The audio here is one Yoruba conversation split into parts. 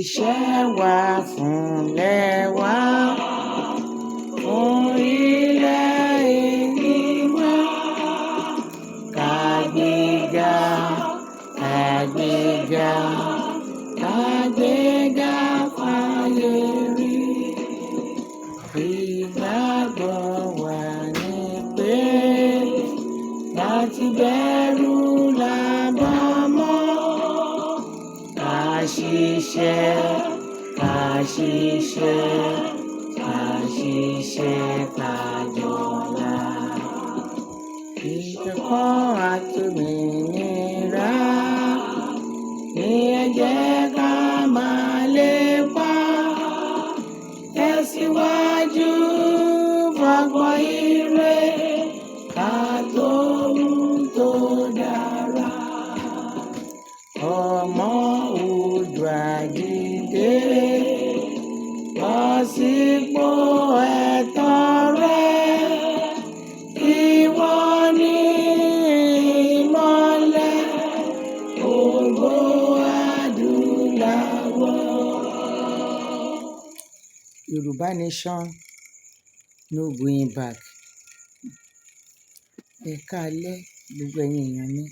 Iṣẹ́ wa fúnlẹ̀ wá, fún ilẹ̀ ìní wa. Kàgbéga, kàgbéga, kàgbéga fáyé rí. Ìgbàgbọ́ wa ni pé láti bẹ̀rù làbọ̀ mọ́. Ká ṣiṣẹ́, ká ṣiṣẹ́, ká ṣiṣẹ́ ká jọlá. Ìkẹ́kọ̀ọ́ àtòmìnira ni ẹ jẹ́ ká máa lépa. Tẹ̀síwájú fọ́gbọ́n ire ká tó ohun tó dára. Ọmọ Oòduà dìde, bọ́ sípò ẹ̀tọ́ rẹ. Ìwọ ni ìmọ́lẹ̀ ògo adúláwọ̀. Yorùbá Nation, no going back. Ẹ káalẹ́ gbogbo ẹ̀yin èèyàn mi.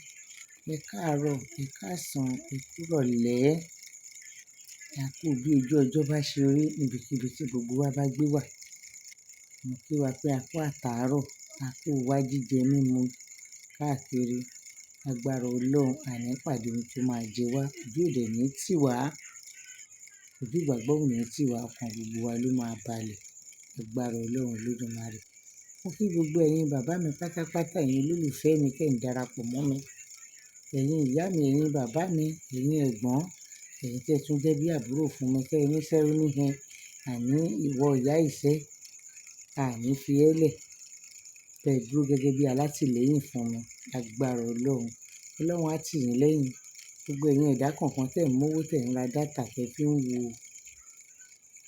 Ẹ káàárọ̀, ẹ káàsán, ẹ kúrọ̀lẹ́. A kú bí ojú ọjọ́ bá ṣe rí níbikíbi tí gbogbo wa bá gbé wà. Mo kí wa pé a kú àtàárọ̀, a kú wá jíjẹ mímu káàkiri. Agbára Ọlọ́run àní pàdé ohun tó máa jẹ wá. Ojú òde ní tì wá, ojú ìgbàgbọ́ ò ní tì wá, ọkàn gbogbo wa ló máa balẹ̀. Agbára Ọlọ́run Olódùmarè. Mo kí gbogbo ẹ̀yin bàbá mi pátápátá, ẹ̀yin olólùfẹ́ mi kẹ́ ń darapọ̀ mọ́ mi. Ẹ̀yin ìyá mi, ẹ̀yin bàbá mi, ẹ̀yin ẹ̀gbọ́n, ẹ̀yin tẹ́ tún jẹ́ bí àbúrò fún mi, kẹ́ ẹ níṣẹ́ ó níhẹn. Àní ìwọ ìyá ìṣẹ́, àní fi ẹ́ lẹ̀. Tẹ́ ẹ dúró gẹ́gẹ́ bí alátìlẹ́yìn fún mi. Agbára Ọlọ́run. Ọlọ́run á tì yín lẹ́yìn. Gbogbo ẹ̀yin ẹ̀dá kọ̀ọ̀kan tẹ́ ń mówó, tẹ́ ń ra dátà, tẹ́ fi ń wo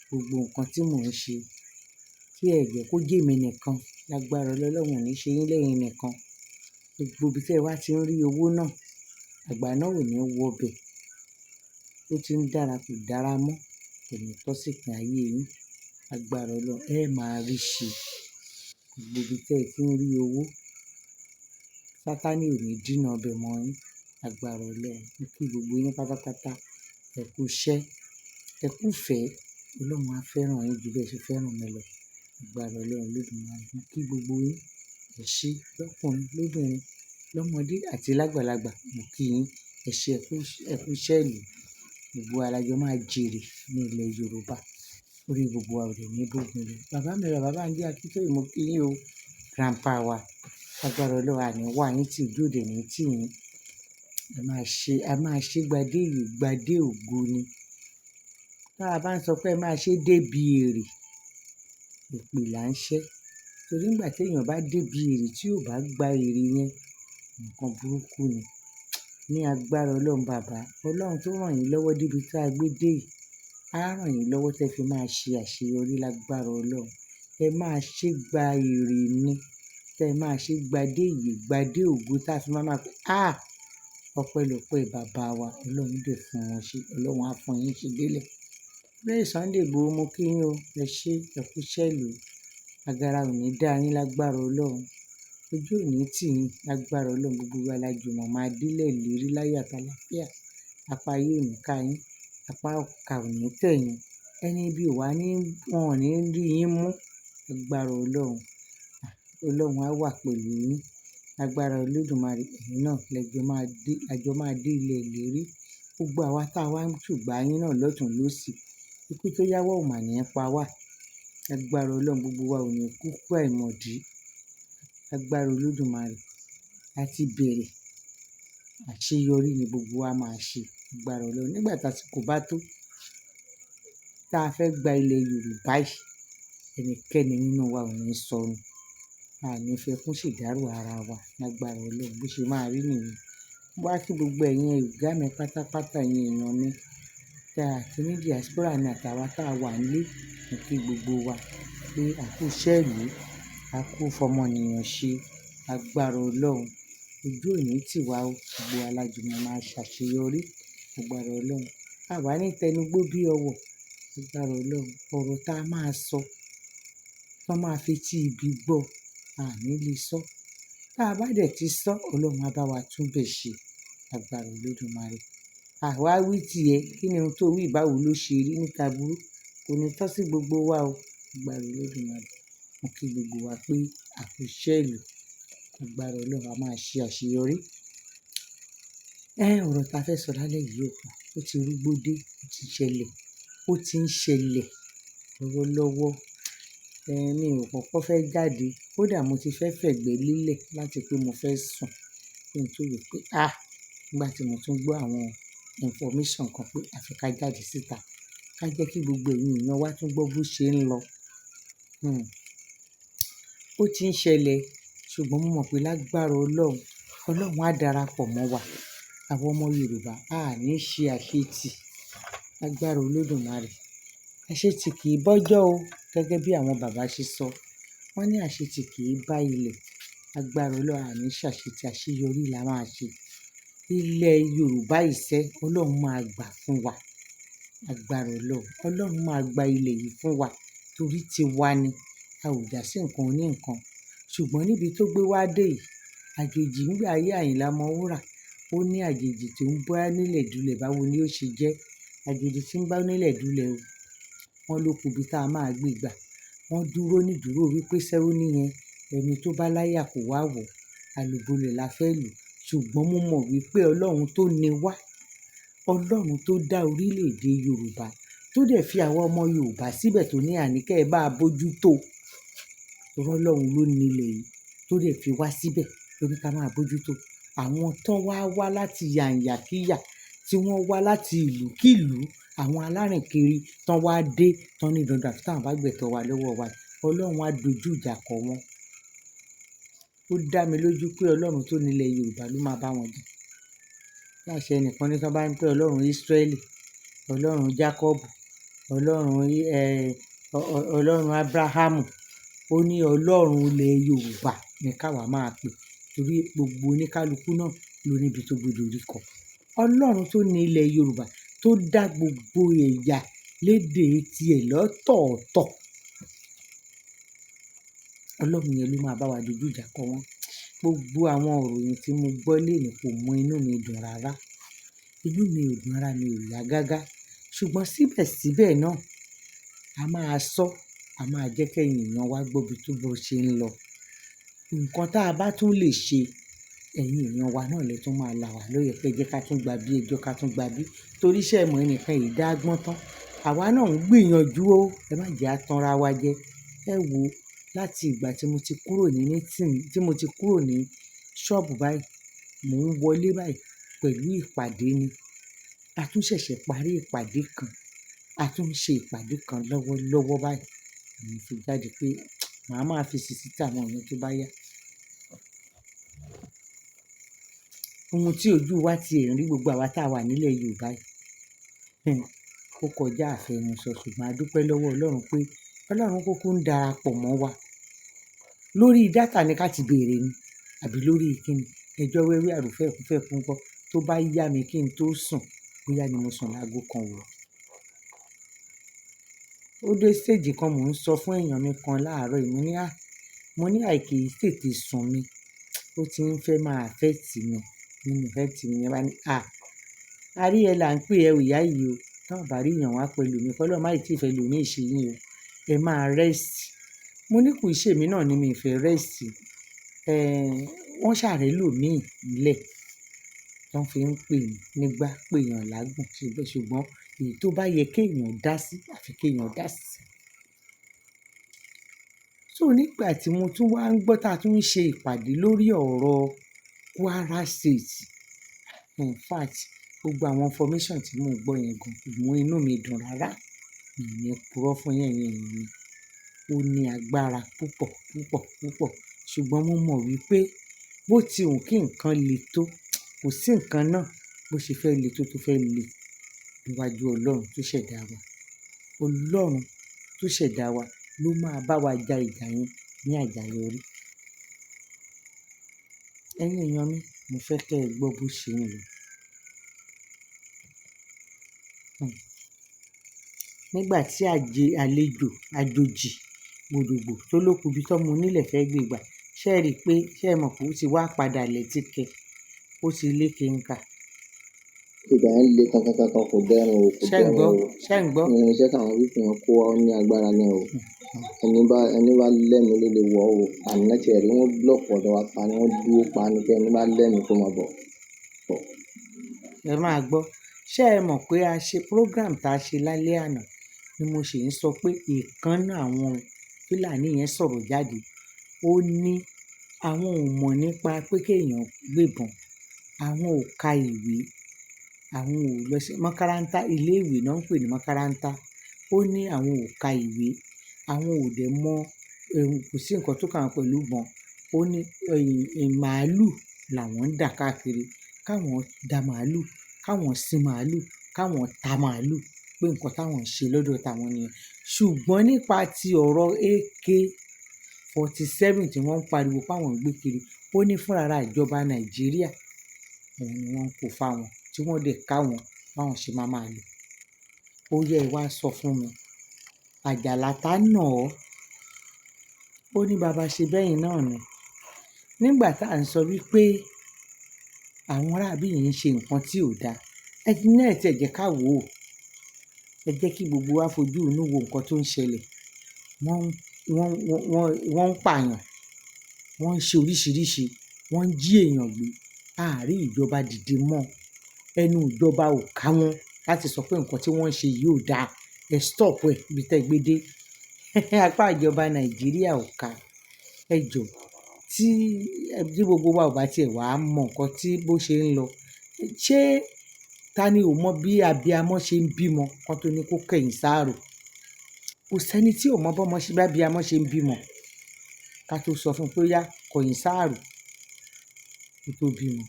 gbogbo nǹkan tí mò ń ṣe. Kí ẹ jẹ́ kó jẹ́ èmi nìkan. Agbára Ọlọ́run ò ní ṣe yín lẹ́yìn nìkan. Gbogbo ibi tí ẹ wá ti ń rí owó náà, àgbà náà ò ní wọ bẹ̀. Ó ti ń dára kò dára mọ́. Kò ní tọ́ sí ìpín ayé yín. Agbára Ọlọ́run ẹ máa rí ṣe. Gbogbo ibi tí ẹ ti ń rí owó, Sátánì ò ní dínà ọbẹ̀ mọ́ yín. Agbára Ọlọ́run. Mo kí gbogbo yín pátápátá. Ẹ kú iṣẹ́, ẹ kú ìfẹ́. Ọlọ́run á fẹ́ràn yín ju bẹ́ẹ̀ ṣe fẹ́ràn mi lọ. Agbára Ọlọ́run Olódùmarè. Mo kí gbogbo yín. Ẹ ṣé lọ́kùnrin, lóbìnrin, lọ́mọdé àti lágbàlagbà. Mo kí yín. Ẹ ṣé ẹ kú iṣẹ́ ìlú. Gbogbo alájọ máa jèrè ní ilẹ̀ Yorùbá. Orí gbogbo wa ò dẹ̀ ní bógun lọ. Bàbá mi Bàbá Bánjí Akíntóyè, mo kí yín o. Grandpa wa. Agbára Ọlọ́run àní wá yín tí ojú òde ní tì yín. A máa ṣe gbadé ìyè, gbadé ògo ni. Tá a bá ń sọ pé ẹ máa ṣe débi èrè, èpè là ń ṣẹ́. Torí nígbà tí èèyàn bá débi èrè tí ò bá gba èrè yẹn, nǹkan burúkú ni. Ní agbára Ọlọ́run bàbá, Ọlọ́run tó ràn yín lọ́wọ́ débi tí a gbé dé yìí, á ràn yín lọ́wọ́ tẹ́ fi máa ṣe àṣeyọrí lágbára Ọlọ́run. Ẹ máa ṣe gba èrè ni. Tẹ́ ẹ máa ṣe gbadé ìyè, gbadé ògo tá a fi máa pẹ́. Ọpẹ́lọpẹ́ bàbá wa, Ọlọ́run dẹ̀ fún wọn ṣe. Ọlọ́run á fún yín ṣe délẹ̀. Lórí Sunday Igboho, mo kí yín o. Ẹ ṣé ẹ kú iṣẹ́ ìlú. Agara ò ní dá yín lágbára Ọlọ́run. Ojú ò ní tì yín lágbára Ọlọ́run. Gbogbo wa lájùmọ̀ máa délẹ̀ lérí láyọ̀ àtàlàfíà. Apá ayé ò ní ká yín, apá ọ̀kà ò ní tẹ̀ yín. Ẹni bí wọn ò ní rí yín mú. Agbára Ọlọ́run. Ọlọ́run á wà pẹ̀lú yín. Agbára Olódùmarè. Ẹ̀yin náà àjọ máa dé ilẹ̀ ìlérí. Gbogbo àwa tá a wá ń ṣùgbà yín náà lọ́tùn lósì. Ikú tó yáwọ́ ò mà ní pa wá. Agbára Ọlọ́run gbogbo wa ò ní kú àìmọ̀dí. Agbára Olódùmarè. A ti bẹ̀rẹ̀. Àṣeyọrí ni gbogbo wa máa ṣe. Agbára Ọlọ́run. Nígbà tí àsìkò bá tó, tá a fẹ́ gba ilẹ̀ Yorùbá yìí, ẹnikẹ́ni nínú wa ò ní sọnù. A ní fẹ́ kún ṣèdárò ara wa. Agbára Ọlọ́run bó ṣe máa rí nìyẹn. Wá kí gbogbo ẹ̀yin ọ̀gá mi pátápátá, ẹ̀yin èèyàn mi. Tá a ti ní diaspora ní àtàwà tá a wà nílé. Mo kí gbogbo wa pé a kú iṣẹ́ ìlú, a kú fọmọnìyàn ṣe. Agbára Ọlọ́run. Ojú ò ní tì wá o. Gbogbo alájùmọ̀ máa ṣàṣeyọrí. Agbára Ọlọ́run. àwa ní tẹnugbó bí ọwọ̀ lágbára Ọlọ́run. Ọ̀rọ̀ tá a máa sọ tán máa fetí ibi gbọ́ a ní lè sọ. Tá a bá dẹ̀ ti sọ, Ọlọ́run á bá wa tún bẹ̀ ṣe lágbára Olódùmarè. Àwa wí tiẹ̀, kí ni ohun tó wí báwo ló ṣe rí níta burú? Kò ní tọ́ sí gbogbo wa o lágbára Olódùmarè. Mo kí gbogbo wa pé a kú iṣẹ́ ìlú lágbára Ọlọ́run a máa ṣe àṣeyọrí. Ọ̀rọ̀ tá a fẹ́ sọ lálẹ́ yìí ò pọ̀, ó ti rúgbó dé, ó ti ṣẹlẹ̀, ó ti ń ṣẹlẹ̀ lọ́wọ́lọ́wọ́. Mi ò kọ́kọ́ fẹ́ jáde, kódà mo ti fẹ́ fẹ̀gbẹ́ lélẹ̀ láti pé mo fẹ́ sùn kí n tó rò pé nígbà tí mo tún gbọ́ àwọn information kan pé a fi ká jáde síta, ká jẹ́ kí gbogbo ẹ̀yin èèyàn wa tún gbọ́ bó ṣe ń lọ. Ó ti ń ṣẹlẹ̀, ṣùgbọ́n mo mọ̀ pé lágbára Ọlọ́run, Ọlọ́run á darapọ̀ mọ́ wa. Àwọn ọmọ Yorùbá a ní ṣe àṣetì lágbára Olódùmarè. Àṣetì kì í bọ́jọ́ o, gẹ́gẹ́ bí àwọn bàbá ṣe sọ. Wọ́n ní àṣetì kì í bá ilẹ̀. Lágbára Ọlọ́run a ní ṣàṣetì, àṣeyọrí la máa ṣe. Ilẹ̀ Yorùbá ìṣẹ́, Ọlọ́run máa gbà fún wa. Lágbára Ọlọ́run, Ọlọ́run máa gba ilẹ̀ yìí fún wa torí ti wa ni. A ò jà sí nǹkan oní nǹkan. Ṣùgbọ́n níbi tó gbé wá dé yìí, àjèjì nígbà ayé Àyìnlá Ọmọwúrà, ó ní àjèjì tó ń bá nílẹ̀ dúlẹ̀ báwo ni ó ṣe jẹ́. Àjèjì tí ń bá nílẹ̀ dúlẹ̀ o, wọ́n ló kù bí tá a máa gbé gbà. Wọ́n dúró ní dúró wípé sẹ́wó níyẹn, ẹni tó bá láyà kó wá wọ̀, àlùbọ́lẹ̀ la fẹ́ lò. Ṣùgbọ́n mo mọ̀ wípé Ọlọ́run tó ní wá, Ọlọ́run tó dá orílẹ̀-èdè Yorùbá, tó dẹ̀ fi àwa ọmọ Yorùbá síbẹ̀ tó ní àníkẹ́ ẹ bá a bójú tó. Ọlọ́run ló ní ilẹ̀ yìí, tó dẹ̀ fi wá síbẹ̀ tó ní ká máa bójú tó. Àwọn tán wá láti yàǹyàkíyà, tí wọ́n wá láti ìlú kílùú, àwọn alárìnkiri tán wá dé, tán ní dandan àfi táwọn bá gbẹ̀tọ́ wa lọ́wọ́ wa. Ọlọ́run á dojú ìjà kọ wọ́n. Ó dá mi lójú pé Ọlọ́run tó ní ilẹ̀ Yorùbá ló máa bá wọn jà. Bí àṣẹ ẹnìkan ní tán bá ń pè Ọlọ́run Ísírẹ́lì, Ọlọ́run Jákọ́bù, Ọlọ́run Ábúráhámù, ó ní Ọlọ́run ilẹ̀ Yorùbá ní ká wa máa pè, torí gbogbo oníkálukú náà ló níbi tó gbọdọ̀ rí kọ. Ọlọ́run tó ní ilẹ̀ Yorùbá, tó dá gbogbo ẹ̀yà lédè tiẹ̀ lọ́tọ̀ọ̀tọ̀. Ọlọ́run yẹn ló máa bá wa dojú ìjà kọ wọ́n. Gbogbo àwọn ìròyìn tí mo gbọ́ lénìí kò mú inú mi dùn rárá. Inú mi ò dùn, ara mi ò yá gágá. Ṣùgbọ́n síbẹ̀síbẹ̀ náà, a máa sọ, a máa jẹ́ kí ẹ̀yin èèyàn wa gbọ́ bí tó bọ́ ṣe ń lọ. Nǹkan tá a bá tún lè ṣe, ẹ̀yin èèyàn wa náà lè tún máa là wá lóye pé jẹ́ ká tún gba bí ẹjọ́ ká tún gba bí. Torí iṣẹ́ ìmọ̀ ẹnìkan yìí dá gbọ́n tán. Àwa náà ń gbìyànjú o. Ẹ má jẹ́ atanra wa jẹ. Ẹ wo, láti ìgbà tí mo ti kúrò ní meeting, tí mo ti kúrò ní ṣọ́ọ̀bù báyìí, mò ń wọlé báyìí pẹ̀lú ìpàdé ni. A tún ṣẹ̀ṣẹ̀ parí ìpàdé kan. A tún ń ṣe ìpàdé kan lọ́wọ́lọ́wọ́ báyìí. Mo fi jáde pé màá máa fi sí síta àwọn èèyàn tó bá yá. Ohun tí ojú wa ti ẹ̀ ń rí gbogbo àwa tá a wà nílẹ̀ Yorùbá yìí, ó kọjá àfẹnusọ, ṣùgbọ́n a dúpẹ́ lọ́wọ́ Ọlọ́run pé Ọlọ́run kúkú ń darapọ̀ mọ́ wa. Lórí dátà ni ká ti bèèrè ni, àbí lórí kíni? Ẹjọ́ wẹ́wẹ́ àròfẹ́kúfẹ̀kú ńkọ́ tó bá yá mi kí n tó sùn, bóyá ni mo sùn láago kan òru. Ó dé stage kan mò ń sọ fún èèyàn mi kan láàárọ̀ yìí, mo ní àìkì í tètè sùn mi, ó ti ń fẹ́ máa affect mi nínú health mi. Yẹn bá ní, "Arí ẹ là ń pè ẹ ò yá yìí o. Tí wọ́n bá rí èèyàn wá pẹ̀lú mi, kọ́ lọ́ọ̀ má ì tí ì fẹ́ lò ní ìṣe yín o. Ẹ máa rest." Mo ní kò ṣe èmi náà ni mi fẹ́ rest. Wọ́n ṣàrẹ́ lò mí nílẹ̀. Wọ́n fi ń pè mí nígbà pé èèyàn lágùn ṣùgbọ́n èyí tó bá yẹ kí èèyàn dá sí, àfi kí èèyàn dá sí. So nígbà tí mo tún wá ń gbọ́ tá a tún ń ṣe ìpàdé lórí ọ̀rọ̀ Kwara State, in fact, gbogbo àwọn information tí mò ń gbọ́ yẹn gan kò mú inú mi dùn rárá. Mi ò ní purọ́ fún yín ẹ̀yin èèyàn mi. Ó ní agbára púpọ̀, púpọ̀, púpọ̀. Ṣùgbọ́n mo mọ̀ wípé bó ti wù kí nǹkan le tó, kò sí nǹkan náà bó ṣe fẹ́ le tó fẹ́ le níwájú Ọlọ́run tó ṣẹ̀dá wa. Ọlọ́run tó ṣẹ̀dá wa ló máa bá wa ja ìjà yẹn ní àjàyọrí. Ẹ̀yin èèyàn mi, mo fẹ́ kẹ́ ẹ gbọ́ bó ṣe ń lọ. nígbà tí àjòjì gbòdògbò tó lókun ibi tọ́mọ onílẹ̀ fẹ́ gbé gbà. Ṣé ẹ rí i pé ṣé ẹ mọ̀ pé ó ti wá padà lẹ́tíkẹ̀, ó ti léke ńkà. Ìgbà yẹn le kankankankan kò dẹrùn o, kò dẹrùn o. Ṣé ń gbọ́? Irinṣẹ́ táwọn wíìfù yẹn kó wá ó ní agbára ni o. Ẹni bá lẹ́mìí ló lè wọ̀ o. Àná tiẹ̀ rí wọ́n búlọ̀kù ọ̀dọ̀ wa pa ni, wọ́n dúró pa ni pé ẹni bá lẹ́mìí kó máa bọ̀. Ẹ máa gbọ́. Ṣé ẹ mọ̀ pé a ṣe program tá a ṣe lálẹ́ àná ni mo ṣì ń sọ pé ìkànnà àwọn Fúlàní yẹn sọ̀rọ̀ jáde. Ó ní àwọn ò mọ̀ nípa pé kéèyàn gbébọn, àwọn ò ka ìwé, àwọn ò lọ sí mákáràntà, ilé ìwé náà ń pè ní mákáràntà. Ó ní àwọn ò ka ìwé, àwọn ò dẹ̀ mọ̀, kò sí nǹkan tó kàn án pẹ̀lú ìbọn. Ó ní màálù làwọn ń dà káàkiri, káwọn da màálù, káwọn sin màálù, káwọn ta màálù, pé nǹkan táwọn ń ṣe lọ́dọ̀ táwọn nìyẹn. Ṣùgbọ́n nípa ti ọ̀rọ̀ AK-47 tí wọ́n ń pariwo páwọn ń gbé kiri, ó ní fúnra ìjọba Nàìjíríà òun ni wọ́n ń kó fáwọn tí wọ́n dẹ̀ ká wọn báwọn ṣe máa lò. Ó yẹ ẹ wá sọ fún mi, Àjàlá tá nà ọ́, ó ní bàbá ṣe bẹ́yìn náà ni. Nígbà tá à ń sọ wípé àwọn aráàbí yìí ń ṣe nǹkan tí ò dáa, ẹ náà tẹ̀ jẹ́ ká wò ó. Ẹ jẹ́ kí gbogbo wa fojú inú wo nǹkan tó ń ṣẹlẹ̀. Wọ́n ń pààyàn, wọ́n ń ṣe oríṣiríṣi, wọ́n ń jí èèyàn gbé. Àárí ìjọba dìde mọ́, ẹnu ìjọba ò ká wọn láti sọ pé nǹkan tí wọ́n ń ṣe yìí ò dáa, ẹ stop ẹ̀ bí tẹ́ gbé dé. Apá ìjọba Nàìjíríà ò ká. Ẹ jọ̀ọ́ tí gbogbo wa ò bá tiẹ̀ wá mọ nǹkan tí bó ṣe ń lọ. Ṣé ta ni ò mọ bí abiyamọ ṣe ń bímọ kan tó ní kó kẹ̀yìn sáàrò? Kò sẹ́ni tí ò mọ bí abiyamọ ṣe ń bímọ ká tó sọ fún un pé ó yá kọ̀yìn sáàrò kó tó bímọ.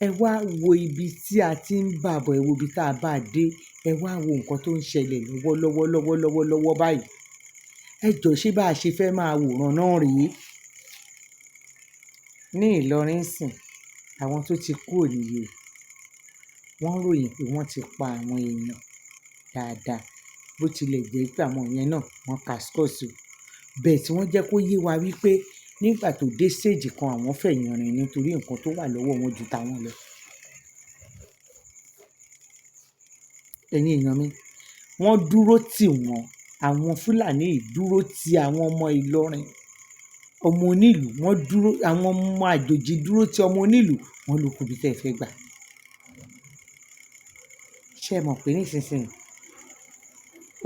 Ẹ wá wo ibi tí a ti ń bàbọ̀, ẹ wo ibi tá a bá dé, ẹ wá wo nǹkan tó ń ṣẹlẹ̀ lọ́wọ́lọ́wọ́ báyìí. Ẹ jọ̀ọ́ ṣé bá a ṣe fẹ́ máa wòran náà rèé? Ní Ìlọrin sìn, àwọn tó ti kú òníye, wọ́n ròyìn pé wọ́n ti pa àwọn èèyàn dáadáa, bó tilẹ̀ jẹ́ pé àwọn yẹn náà wọ́n ka skọ́ọ̀sì o. Bẹ́ẹ̀ tí wọ́n jẹ́ kó yé wa wípé nígbà tó dé stage kan àwọn fẹ̀yìn rìn nítorí nǹkan tó wà lọ́wọ́ wọn ju tàwọn lọ. Ẹ̀yin èèyàn mi, wọ́n dúró tì wọ́n, àwọn Fúlàní yìí dúró ti àwọn ọmọ Ìlọrin, ọmọ onílùú, wọ́n dúró, àwọn ọmọ àjòjì dúró ti ọmọ onílùú, wọ́n ló kù bí tẹ́ ẹ fẹ́ gbà. Ṣé ẹ mọ̀ pé nísinsìnyí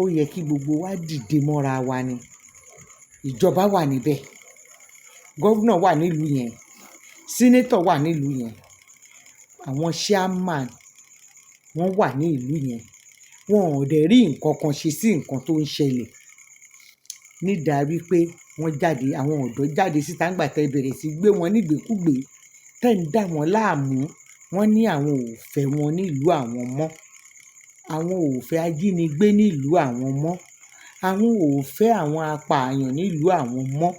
ó yẹ kí gbogbo wa dìde mọ́ra wa ni? Ìjọba wà níbẹ̀, gọ́vnà wà nílùú yẹn, sínétọ̀ wà nílùú yẹn, àwọn chairman wọ́n wà ní ìlú yẹn. Wọn ò dẹ̀ rí nǹkan kan ṣe sí nǹkan tó ń ṣẹlẹ̀. Nídàá wípé wọ́n jáde, àwọn ọ̀dọ́ jáde síta nígbà tẹ́ bẹ̀rẹ̀ sí gbé wọn nígbèkúgbè, tẹ́ ń dà wọ́n láàmú. Wọ́n ní àwọn ò fẹ́ wọn nílùú àwọn mọ́. Àwọn ò fẹ́ ajínigbé nílùú àwọn mọ́. Àwọn ò fẹ́ àwọn apààyàn nílùú àwọn mọ́.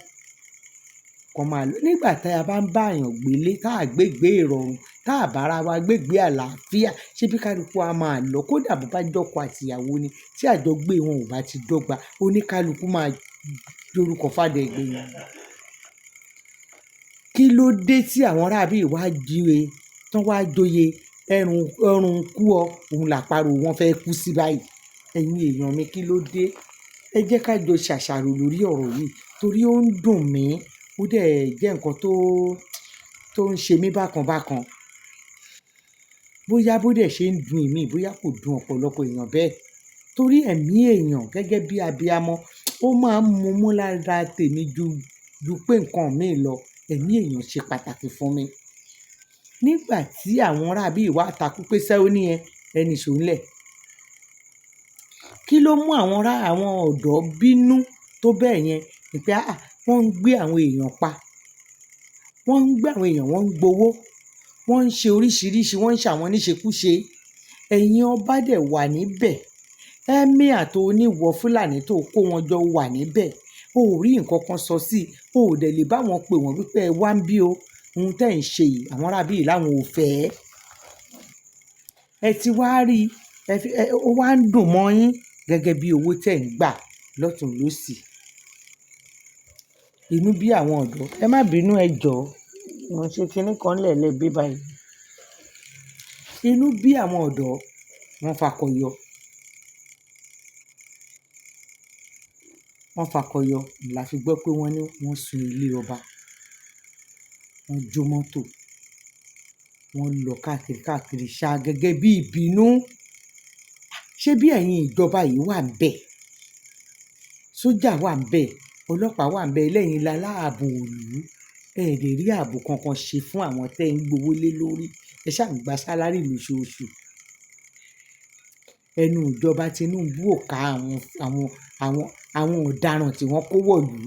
Kàn máa lọ. Nígbà tí a bá ń bá èèyàn gbélé, tá à gbégbé ìrọ̀rùn, tá à bá ara wa gbégbé àlàáfíà, ṣé bí kálukú a máa lọ? Kódà bó bá jọ́kọ àtìyàwó ni, tí àjọgbé wọn ò bá ti dọ́gba, oníkálukú máa dorúkọ fádẹ́gbẹ́ yẹn. Kí ló dé tí àwọn aráàbí wá jíwe, tán wá joyè ẹrùn kú ọ, òun làparò wọn fẹ́ kú sí báyìí? Ẹ̀yin èèyàn mi, kí ló dé? Ẹ jẹ́ ká jọ ṣàṣàrò lórí ọ̀rọ̀ yìí torí ó ń dùn mí. Ó dẹ̀ jẹ́ nǹkan tó ń ṣe mí bákan bákan. Bóyá bó dẹ̀ ṣe ń dùn èmi, bóyá kò dùn ọ̀pọ̀lọpọ̀ èèyàn bẹ́ẹ̀. Torí ẹ̀mí èèyàn gẹ́gẹ́ bí abiyamọ, ó máa ń mumú lára tèmi ju pé nǹkan mi lọ. Ẹ̀mí èèyàn ṣe pàtàkì fún mi. Nígbà tí àwọn aráàbí wá takú pé ṣé ó ní ẹni ṣòǹlẹ̀. Kí ló mú àwọn ọ̀dọ́ bínú tó bẹ́ẹ̀ yẹn? Pé wọ́n ń gbé àwọn èèyàn pa. Wọ́n ń gbé àwọn èèyàn, wọ́n ń gbowó. Wọ́n ń ṣe oríṣiríṣi, wọ́n ń ṣàwọn níṣekúṣe. Ẹ̀yin ọba dẹ̀ wà níbẹ̀. Ẹ́míà tó oníwọ̀ Fúlàní tó kó wọn jọ wà níbẹ̀. O ò rí nǹkan kan sọ sí i. O ò dẹ̀ lè bá wọn pè wọ́n wípé ẹ wá ń bí o. Ohun tẹ́ ń ṣe yìí, àwọn aráàbí yìí láwọn ò fẹ́. Ẹ ti wá rí, ó wá ń dùn mọ́ yín. gẹ́gẹ́ bí owó tẹ̀ ń gbà lọ́tùn lósì. Inú bí àwọn ọ̀dọ́, ẹ má bínú ẹ jọ̀ọ́, mo ń ṣe kinní kan lẹ́lẹ̀ bí báyìí. Inú bí àwọn ọ̀dọ́, wọ́n fakọyọ. Wọ́n fakọyọ la fi gbọ́ pé wọ́n ní wọ́n sun ilé ọba. Wọ́n jó mọ́tò. Wọ́n lọ káàkiri káàkiri ṣá gẹ́gẹ́ bí ìbínú. Ṣé bí ẹ̀yin ìjọba yìí wà ńbẹ̀? Sójà wà ńbẹ̀, ọlọ́pàá wà ńbẹ̀, lẹ́yìn láláàbò ìlú. Ẹ lè rí ààbò kankan ṣe fún àwọn tẹ́ ń gbowó lé lórí. Ẹ ṣáà ń gba sálárì lóṣooṣù. Ẹnu ìjọba Tinubu ò ká àwọn ọ̀daràn tí wọ́n kó wọ̀lú.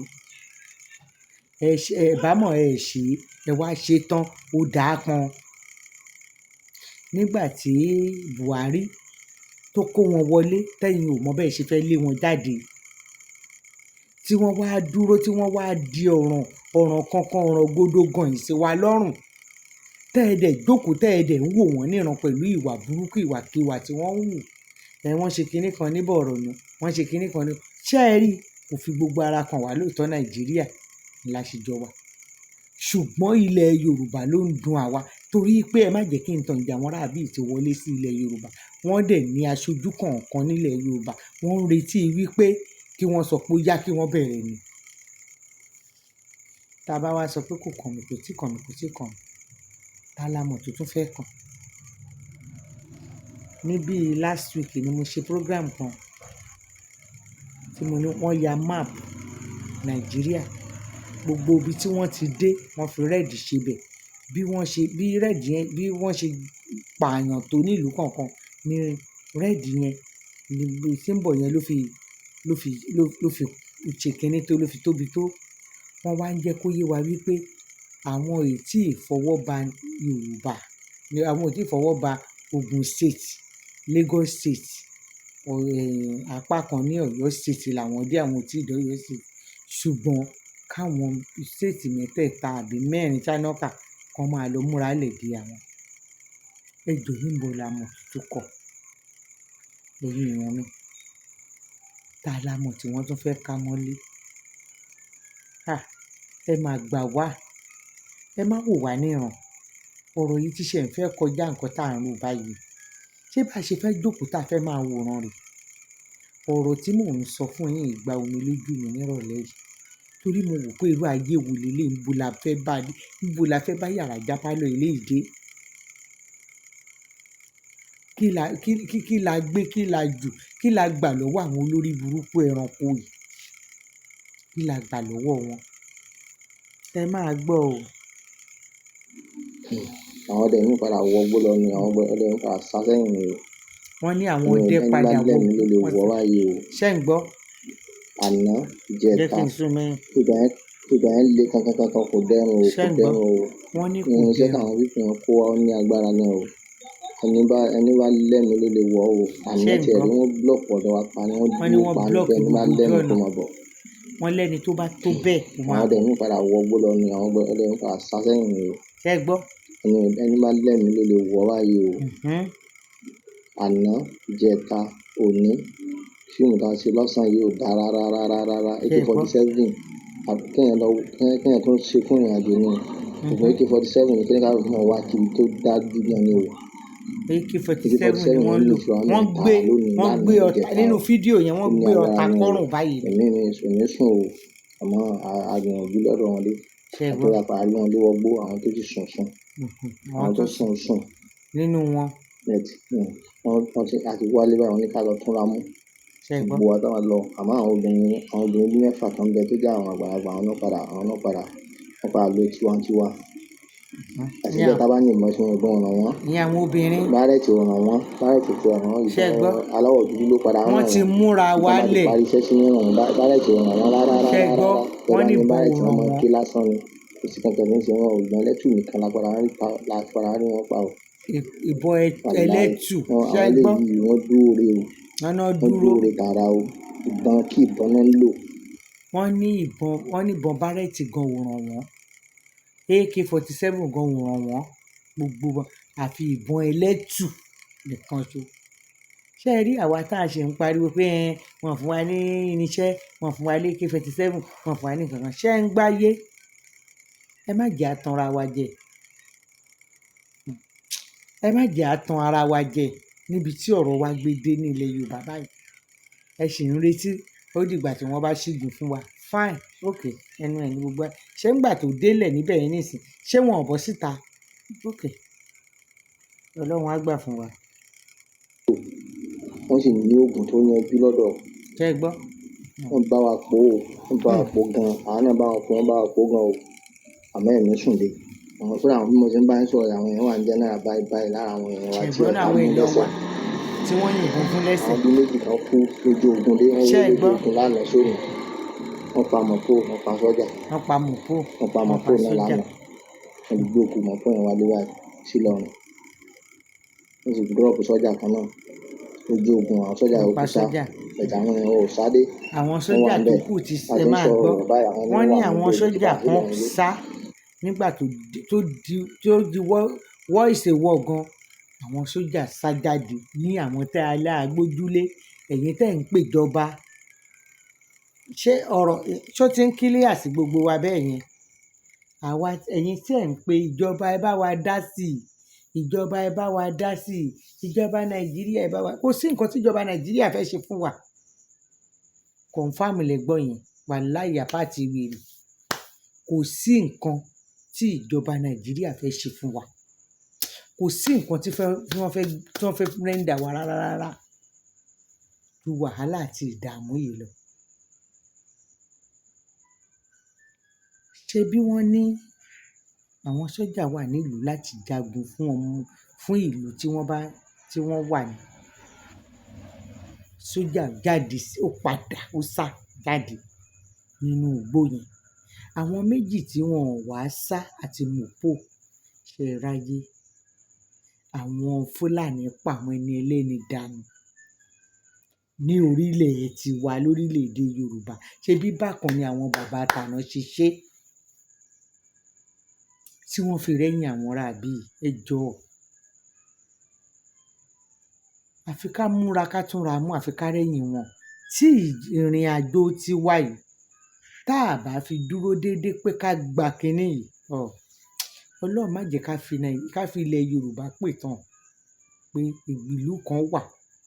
Ẹ bá mọ̀ ẹ ṣe, ẹ wá ṣe tán, ó dáa pọn. Nígbà tí Buhari tó kó wọn wọlé, tẹ́yin ò mọ̀ bẹ́ẹ̀ ṣe fẹ́ lé wọn jáde. Tí wọ́n wá dúró, tí wọ́n wá di ọ̀ràn kankan, ọ̀ràn gbódó gọ̀yìn sí wa lọ́rùn. Tẹ́ ẹ dẹ̀ jókòó, tẹ́ ẹ dẹ̀ ń wò wọ́n níran pẹ̀lú ìwà burúkú, ìwàkiwà tí wọ́n ń hù. Wọ́n ṣe kinní kan ní Borno, wọ́n ṣe kinní kan ní. Ṣé ẹ rí? Kò fi gbogbo ara kan wà lóòótọ́ Nàìjíríà la ṣe jọ wà. Ṣùgbọ́n ilẹ̀ Yorùbá ló ń dun àwa torí pé ẹ má jẹ́ kí n tàn jà wọ́n rábì tí wọlé sí ilẹ̀ Yorùbá. Wọ́n dẹ̀ ní aṣojú kọ̀ọ̀kan nílẹ̀ Yorùbá. Wọ́n ń retí wípé kí wọ́n sọ pé ó yá kí wọ́n bẹ̀rẹ̀ ni. Tá a bá wá sọ pé kò kàn mí, kò tí kàn mí, kò tí kàn mí. Tá la mọ̀ tó tún fẹ́ kàn. Níbí last week ni mo ṣe program kan tí mo ní wọ́n ya map Nàìjíríà. Gbogbo ibi tí wọ́n ti dé, wọ́n fi red ṣe bẹ̀. Bí red yẹn, bí wọ́n ṣe pààyàn tó nílùú kọ̀ọ̀kan ní red yẹn, ní symbol yẹn ló fi ṣe kinní tó, ló fi tóbi tó. Wọ́n wá ń jẹ́ kó yé wa wípé àwọn ò tí ì fọwọ́ ba Yorùbá, àwọn ò tí ì fọwọ́ ba Ogun State, Lagos State, apá kan ní Ọ̀yọ́ State làwọn dé, àwọn ò tí ì dé Ọ̀yọ́ State. Ṣùgbọ́n káwọn state mẹ́tẹ̀ẹ̀ta àbí mẹ́rin Chanoka kan máa lọ múra lẹ̀ dé àwọn. Ẹ jọ̀ọ́ níbo la mọ̀ tó kọ̀? Ẹ̀yin èèyàn mi. Tá la mọ̀ tí wọ́n tún fẹ́ ká mọ́lé? Ẹ máa gbà wá. Ẹ má wò wá níran. Ọ̀rọ̀ yìí ti ṣe ń fẹ́ kọjá nǹkan tá à ń rò báyìí. Ṣé bá ṣe fẹ́ jókòó tá fẹ́ máa wòran rè? Ọ̀rọ̀ tí mò ń sọ fún yín gba omi lójú mi nírọ̀lẹ́ yìí. Torí mo wò pé irú ayé wo leléyìí, níbo la fẹ́ bá yàrá já pálọ̀ eléyìí dé? Kí la gbé, kí la jù, kí la gbà lọ́wọ́ àwọn olórí burúkú ẹranko yìí? Kí la gbà lọ́wọ́ wọn? Ẹ máa gbọ́ o. Àwọn ọdẹ mi padà wọgbó lọ ni, àwọn ọdẹ mi padà sá sẹ́yìn ni o. Wọ́n ní àwọn ọdẹ padà wọgbó. Ẹni bá lẹ́mìí ló lè wọ̀ báyìí o. Ṣé ń gbọ́? Àná ìjẹta Jẹ́ kí n sún mẹ́yìn. ìgbà yẹn le kankan kò dẹrùn o, Ṣé kò ń gbọ́? dẹrùn o. Wọ́n ní kò Irinṣẹ́ dẹrùn. táwọn wípé wọn kó wa ó ní agbára náà o. Ẹni bá lẹ́mìí ló lè wọ̀ o. Àná Ṣé ń tiẹ̀ gbọ́? rí wọ́n blọ́ọ̀kì ọ̀dọ̀ wa pa ni, wọ́n Wọ́n ní dúró wọ́n pa ni pé blọ́ọ̀kì ẹni bá gbogbo lẹ́mìí ojú kó ọ̀nà. máa bọ̀. Wọ́n lẹ́ni tó bá tó bẹ́ẹ̀ kó Àwọn máa ọdẹ bọ̀. mi padà wọgbó lọ ni, àwọn ọdẹ mi padà sá sẹ́yìn ni o. Ṣé ẹ gbọ́? Ẹni bá lẹ́mìí ló lè wọ̀ báyìí o. Àná ìjẹta òní fíìmù tá a ṣe lọ́sàn-án yìí ò dáa rárá. Ṣé ẹ gbọ́? AK-47 kéèyàn tó ṣe fún ìrìnàjò ni. Ṣùgbọ́n AK-47 ní kíní ká fún wa kiri tó dájú gan ni o. AK-47 ni wọ́n lò. Wọ́n gbé ọta nínú fídíò yẹn, wọ́n gbé ọta kọ́rùn báyìí. Èmi ò ní sùn o, àmọ́ àgbìyànjú lọ́dọ̀ wọn dé. Ṣé ẹ gbọ́? Àtọ́jà parí wọn lé wọgbó, àwọn tó ti sùn. Àwọn tó sùn. Nínú wọn. Wọ́n ti àti wálé báyìí, wọ́n ní ká lọ túnra mú. Ṣé ẹ gbọ́? Gbogbo wa táwa lọ, àmọ́ àwọn obìnrin bí mẹ́fà kan bẹ tó jẹ́ àwọn àgbàlagbà, àwọn náà padà lo tiwantiwa. Àti bẹ́ẹ̀ tá bá ní ìmọ̀ tí wọ́n gbọ́n ràn wọ́n. Ní àwọn obìnrin. Bárẹ̀tì ò ràn wọ́n, Ṣé ẹ gbọ́? aláwọ̀ dúdú ló padà ràn wọ́n. Wọ́n ti múra wálẹ̀. Parí iṣẹ́ sí ní ràn wọ́n, bárẹ̀tì ò ràn wọ́n rárá. Ṣé ẹ gbọ́? Wọ́n ní bárẹ̀tì bò wọn ràn mọ wọ́n. kí lásán ni. Kò sí kankan ní í ṣe wọn, ògbọ́n ẹlẹ́tù nìkan la padà rí wọn pa o. Ìbọn ẹlẹ́tù. Ṣé ẹ Àwọn gbọ́? eléyìí wọ́n dúró re o. Wọ́n náà Wọ́n dúró. dúró re tààrà o. Ìbọn náà ń lò. Wọ́n ní ìbọn bárẹ̀tì gan ò ràn wọ́n. AK-47 gan ò ràn wọ́n. Gbogbo àfi ìbọn ẹlẹ́tù nìkan ṣo. ṣé ẹ rí àwa tá a ṣe ń pariwo pé wọ́n fún wa ní irinṣẹ́, wọ́n fún wa ní AK-47, wọ́n fún wa ní nǹkan kan, ṣé ń gbáyé? Ẹ má jẹ́ àtàn ara wa jẹ. Ẹ má jẹ́ àtàn ara wa jẹ níbi tí ọ̀rọ̀ wa gbé dé ní ilẹ̀ Yorùbá báyìí. Ẹ sì ń retí ó dìgbà tí wọ́n bá ṣígun fún wa. Fine, okay, ẹnu ẹ̀ ní gbogbo ẹ̀. Ṣé ńgbà tó délẹ̀ níbẹ̀ yẹn nísìn, ṣé wọn ò bọ́ síta? Okay, Ọlọ́run á gbà fún wa. wọ́n sì ní oògùn tó yanjú lọ́dọ̀. Ṣé ẹ gbọ́? Wọ́n bá wa pò ó, wọ́n bá wa pò gan-an, àwọn náà bá wọn pò, wọ́n bá wa pò gan o. Àmọ́ ẹ̀mí sùn dé. Àwọn fúnra àwọn bí mo ṣe ń bá yín sọ̀rọ̀, àwọn èèyàn wà ní General báyìí lára àwọn èèyàn wa tí Ṣẹ̀gbọ́n ọ̀tá àwọn mú èèyàn lẹ́sẹ̀. wa tí wọ́n yìnbọn fún lẹ́sẹ̀. Àwọn bí méjì kan kú lójú ogun dé, wọ́n Ṣé wó ẹ lójú gbọ́? ogun lánàá sóní. Wọ́n pa mọ̀pó, wọ́n pa sọ́jà. Wọ́n pa mọ̀pó, Wọ́n pa wọ́n mọ̀pó pa náà sójà. lánàá. Wọ́n gbé òkú mọ̀pó yẹn wálé báyìí sí Ìlọrin. Wọ́n sì dúrọ́ọ̀pù sọ́jà kan náà lójú ogun. Àwọn sọ́jà Wọ́n yòókù pa sá. sójà. Ẹ̀jẹ̀ àwọn èèyàn ò sá dé. Àwọn Wọ́n wà sójà tó ńbẹ̀. kù ti A ẹ ti ń máa sọ̀rọ̀ gbọ́. rẹ̀ báyìí, àwọn Wọ́n èèyàn ní wà àwọn níbẹ̀ sójà títà kan sílẹ̀ nílé. sá nígbà tó di wọ́ ìṣèwọ́ gan. Àwọn sójà sá jáde ní àwọn tẹ́ aláàgbójúlé, ẹ̀yin tẹ́ ń pèjọba. Ṣé ọ̀rọ̀ ṣó ti ń kílíà sí gbogbo wa bẹ́ẹ̀ yẹn? Àwa ẹ̀yin tí ẹ̀ ń pe ìjọba ẹ bá wa dá sí i. Ìjọba ẹ bá wa dá sí i. Ìjọba Nàìjíríà ẹ bá wa. Kò sí nǹkan tí ìjọba Nàìjíríà fẹ́ ṣe fún wa. Confirm lẹ gbọ́ yẹn. Wàláhì àpáàtì wèrè. Kò sí nǹkan tí ìjọba Nàìjíríà fẹ́ ṣe fún wa. Kò sí nǹkan tí wọ́n fẹ́ rẹ́ńdà wa rárá ju wàhálà àti ìdààmú yìí lọ. Ṣé bí wọ́n ní àwọn sójà wà nílùú láti jagun fún ìlú tí wọ́n wà ní. Sójà jáde, ó padà, ó sá jáde nínú igbó yẹn. Àwọn méjì tí wọn ò wá sá àti mọ̀pó ṣe ráyé. Àwọn Fúlàní pa àwọn ẹni ẹlẹ́ni dànù ní orílẹ̀ tiwa lórílẹ̀-èdè Yorùbá. Ṣé bí bákan ni àwọn bàbá àtàná ṣe ṣe tí wọ́n fi rẹ́yìn àwọn aráabí? Ẹ jọ̀ọ́. Àfi ká múra ká túnra mú, àfi ká rẹ́yìn wọn. Tí ìrìn àjò tiwa yìí tá a bá fi dúró déédéé pé ká gba kinní yìí, Ọlọ́run má jẹ́ ká fi ilẹ̀ Yorùbá pìtàn pé ìlú kan wà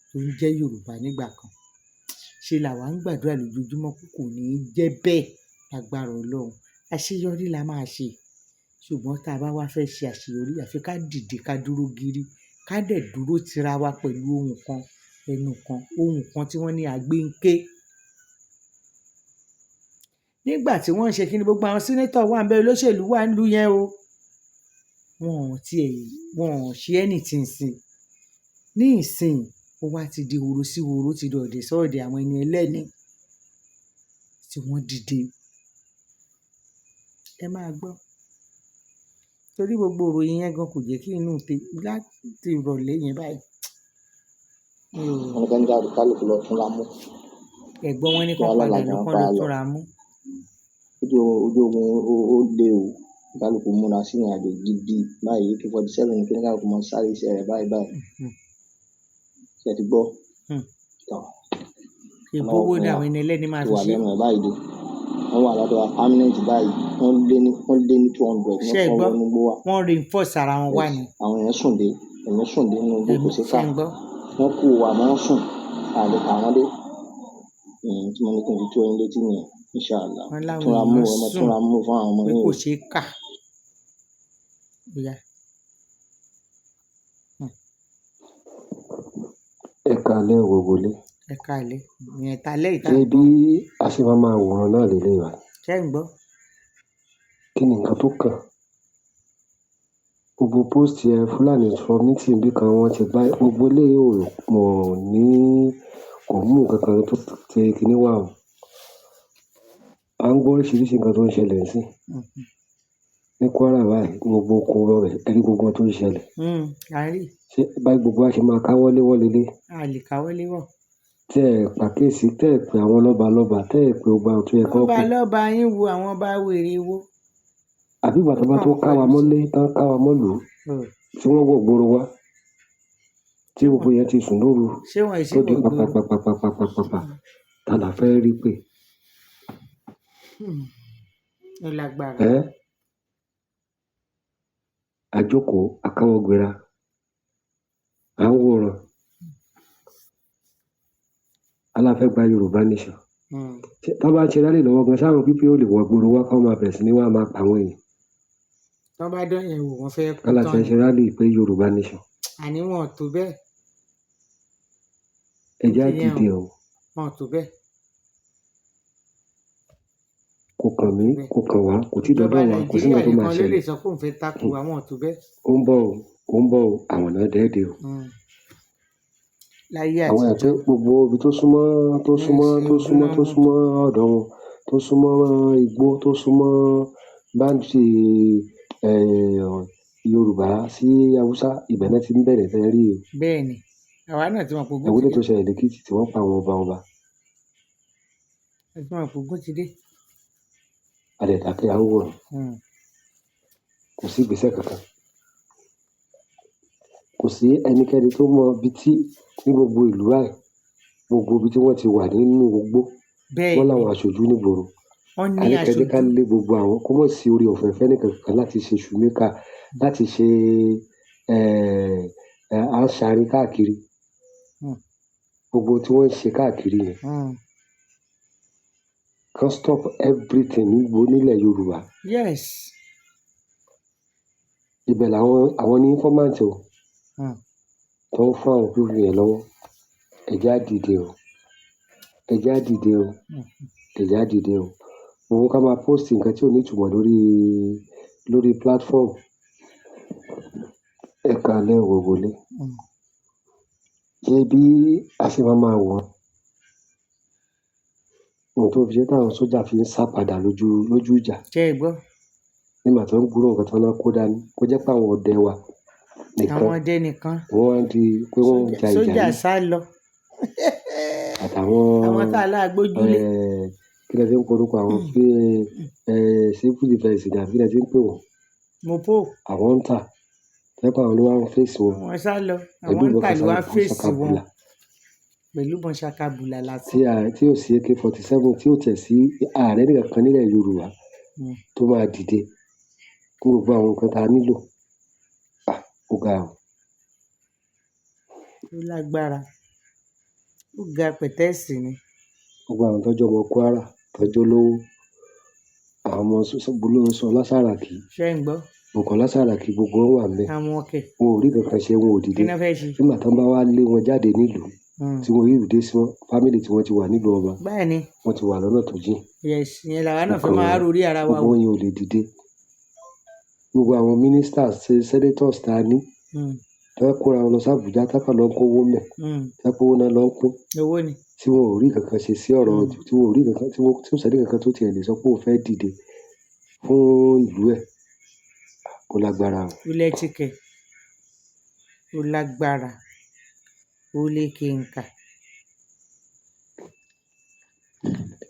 tó ń jẹ́ Yorùbá nígbà kan. Ṣé làwa ń gbàdúrà lójoojúmọ́ pé kò ní í jẹ́ bẹ́ẹ̀ lágbára Ọlọ́run. Àṣeyọrí la máa ṣe. Ṣùgbọ́n tá a bá wá fẹ́ ṣe àṣeyọrí, àfi ká dìde ká dúró gírí. Ká dẹ̀ dúró tira wa pẹ̀lú ohùn kan, ẹnu kan, ohùn kan tí wọ́n ní àgbé ń ké. Nígbà tí wọ́n ń ṣe kíni, gbogbo àwọn sínétọ̀ wà ńbẹ̀, olóṣèlú wà nílùú yẹn o. Wọn ò ṣe anything sí i. Ní ìsìn ó wá ti di horo sí horo, ti di ọ̀dẹ̀ sọ́ọ̀dẹ̀ àwọn ẹni ẹlẹ́ni tí wọ́n dìde. Ẹ máa gbọ́. Torí gbogbo ìròyìn yẹn gan kò jẹ́ kí inú láti ìrọ̀lẹ́ yẹn báyìí. Wọ́n kàn jáde kálukú lọ túnra mú. Ẹ̀gbọ́n wọn ní kán padà lọ kán lọ túnra mú. Ojú ogun ó lé o. Kálukú múra sí ìrìn àjò gidi báyìí. AK-47 ní kí kálukú mọ sáré iṣẹ́ rẹ̀ báyìí. Ṣé ẹ ti gbọ́? Ìbówó ni àwọn ẹni ẹlẹ́ni máa fi wà ṣe. lẹ́nu ẹ̀ báyìí dé. Wọ́n wà lọ́dọ̀ wa permanent báyìí. Wọ́n lé ní 200. Ṣé ẹ gbọ́? Wọ́n wọnú gbó wa. Wọ́n reinforce ara wọn wá ni. Àwọn èèyàn sùn dé. Èmi sùn dé nínú igbó kò sí ká. Ṣé ń gbọ́? Wọ́n kú wa mọ́ sùn. Àlè kà wọ́n dé. Tí mo ní kí n fi tó yín létí nìyẹn. Inshallah. Wọ́n láwọn Túnra mú èèyàn ọmọ sùn túnra mú fún àwọn ọmọ pé yín. kò ṣeé kà. Bóyá. Ẹ káalẹ́ o gbogbo ilé. Ẹ káalẹ́. Ìyẹn talẹ́ ìta. Ṣé bí a ṣe máa wòran náà lélẹ̀ wa? Ṣé ń gbọ́? Kí ni nǹkan tó kàn? Gbogbo post yẹn Fúlàní sọ meeting bí kan wọ́n ti bá gbogbo eléyìí ò mọ̀ ní kò mú nǹkan kan tó ṣe kíní wà o. À ń gbọ́ oríṣiríṣi nǹkan tó ń ṣẹlẹ̀ sí. Ní Kwara báyìí gbogbo oko rẹ̀ ẹ̀rí gbogbo ohun tó ń ṣẹlẹ̀. A rí. Ṣé báyìí gbogbo wa ṣe máa káwọ́ léwọ́ lélẹ̀? A lè káwọ́ léwọ́. Tẹ́ ẹ pàkíyèsí, tẹ́ ẹ pe àwọn lọ́balọ́ba, tẹ́ ẹ pe gbogbo àwọn tó yẹ kó Ọba pè. lọ́ba yín wo àwọn bá wèrè wo. Àbí ìgbà tó bá tó ká wa mọ́lé tán ká wa mọ́lù tí wọ́n wọ̀ gbòòrò wa tí gbogbo yẹn ti sùn lóru ṣé wọn ì sí tó di wọ̀ gbòòrò pàpàpàpàpàpàpà ta la fẹ́ rí pé ó lágbára ẹ́ àjókòó akáwọ́ gbéra à ń wòran aláfẹ́ gba Yorùbá nation tó bá ń ṣe rálì lọ́wọ́ gan sáwọn pípé ó lè wọ gbòòrò wá kọ́ máa bẹ̀rẹ̀ sí ní wá máa pa àwọn èèyàn tán bá dán yẹn wò wọ́n fẹ́ kú aláfẹ́ tán ṣe ni rálì pé Yorùbá nation àní wọn ò tó bẹ́ẹ̀ ẹ̀já ti yẹn dìde o o wọn ò tó bẹ́ẹ̀ kò kàn mí bẹ́ẹ̀ kò kàn wá kò tí ìjọba dọ́dọ̀ wa kò sí Nàìjíríà nǹkan tó máa nìkan ló lè ṣẹlẹ̀ sọ pé òun fẹ́ takò àwọn ò tó bẹ́ẹ̀ ó ń bọ̀ o ó ń bọ̀ o àwọn náà dẹ́ẹ̀dẹ̀ o láyé àwọn ẹ̀ pé àtijọ́ gbogbo ibi tó súnmọ́ tó súnmọ́ ẹ̀sìn tó ogun súnmọ́ náà tó mú súnmọ́ ọ̀dọ̀ wọn tó súnmọ́ igbó tó súnmọ́ báńkì Yorùbá sí Haúsá ibẹ̀ náà ti ń bẹ̀rẹ̀ fẹ́ rí o bẹ́ẹ̀ ni àwa náà ti mọ̀ pé ogún ti ẹ̀wọ́n dé tó ṣẹlẹ̀ lẹ́kìtì tí wọ́n pa àwọn ọba a ti mọ̀ pé ogún ti dé adẹ̀dákẹ́ àwòrán Mm. kò sí ìgbésẹ̀ kankan kò sí ẹnikẹ́ni tó mọ ibi tí ní gbogbo ìlú ráì gbogbo ibi tí wọ́n ti wà nínú gbogbo bẹ́ẹ̀ wọ́n ni láwọn aṣojú nígboro wọ́n ní àníkẹ́ni ká aṣojú lé gbogbo àwọn kó mọ̀ sí orí ọ̀fẹ́ fẹ́nìkankan láti ṣe ṣùmíkà láti ṣe àṣàrin káàkiri Mm. gbogbo tí wọ́n ń ṣe káàkiri yẹn Mm. kan stop everything nílẹ̀ Yorùbá yes ibẹ̀ làwọn àwọn ní informant o Mm. tó ń fún àwọn pípọ̀ yẹn lọ́wọ́ ẹ̀já dìde o ẹ̀já dìde o Mm. ẹ̀já dìde o òun ká máa post nǹkan tí ò ní ìtumọ̀ lórí platform ẹ̀ka alẹ́ òwòwòlé Mm. ṣé bí a ṣe máa wọ̀ ohun tó fi ṣe táwọn sójà fi ń sá padà lójú ìjà ṣé ẹ gbọ́ nígbà tó ń gbúrò nǹkan tó ń kó dání kó jẹ́ pé àwọn ọdẹ wa nìkan àwọn ọdẹ nìkan wọ́n wá di pé wọ́n ń ja ìjà sójà yìí sá lọ àtàwọn àwọn tá a lágbójúlé kí lẹ ti ń porúkọ àwọn pé civil defence ni àbí kí lẹ ti ń pè wọ́n mopo àwọn ń tà lẹ́pọ̀ àwọn ló wá ń fèsì wọn wọ́n sá lọ pẹ̀lú àwọn ń ìbọn tà ló wá fèsì wọn ṣakabula pẹ̀lú ìbọn ṣakabula lásán tí ò sí AK-47 tí ò tẹ̀ sí ààrẹ nìkan kan nílẹ̀ Yorùbá Mm. tó máa dìde fún gbogbo àwọn nǹkan tá a nílò ó ga o ó lágbára ó ga pẹ̀tẹ́ẹ̀sì ni gbogbo àwọn tọ́jú ọmọ Kwara tọ́jú olówó àwọn ọmọ Bùkọ́lá Sàràkí ṣé ń gbọ́ Bùkọ́lá Sàràkí gbogbo wọn wà ńbẹ̀ àwọn ọkẹ̀ wọn ò rí kankan ṣe wọn ò kí dìde náà fẹ́ ṣe nígbà tán bá wá lé wọn jáde nílùú Mm. tí wọn yóò dé sí wọn fámìlì tí wọn ti wà nílùú ọba báyìí ni wọn ti wà lọ́nà tó jìn yes ìyẹn làwa náà wọn fẹ́ kàn máa rórí ara wa gbogbo wò wọn yẹn ò lè dìde gbogbo àwọn ministers senators tá a ní Mm. tó fẹ́ kóra wọn lọ sí Àbújá tákà lọ ń kówó mẹ́ Mm. tápówó náà lọ ń pín owó ni tí wọn ò rí kankan ṣe sí ọ̀rọ̀ Mm. tí wọn ò rí kankan tí ò sẹ́ni kankan tó tiẹ̀ lè sọ pé òun fẹ́ dìde fún ìlú ẹ̀ kó lágbára o. ó lẹ́tìkẹ̀ ó lágbára ó lékenkà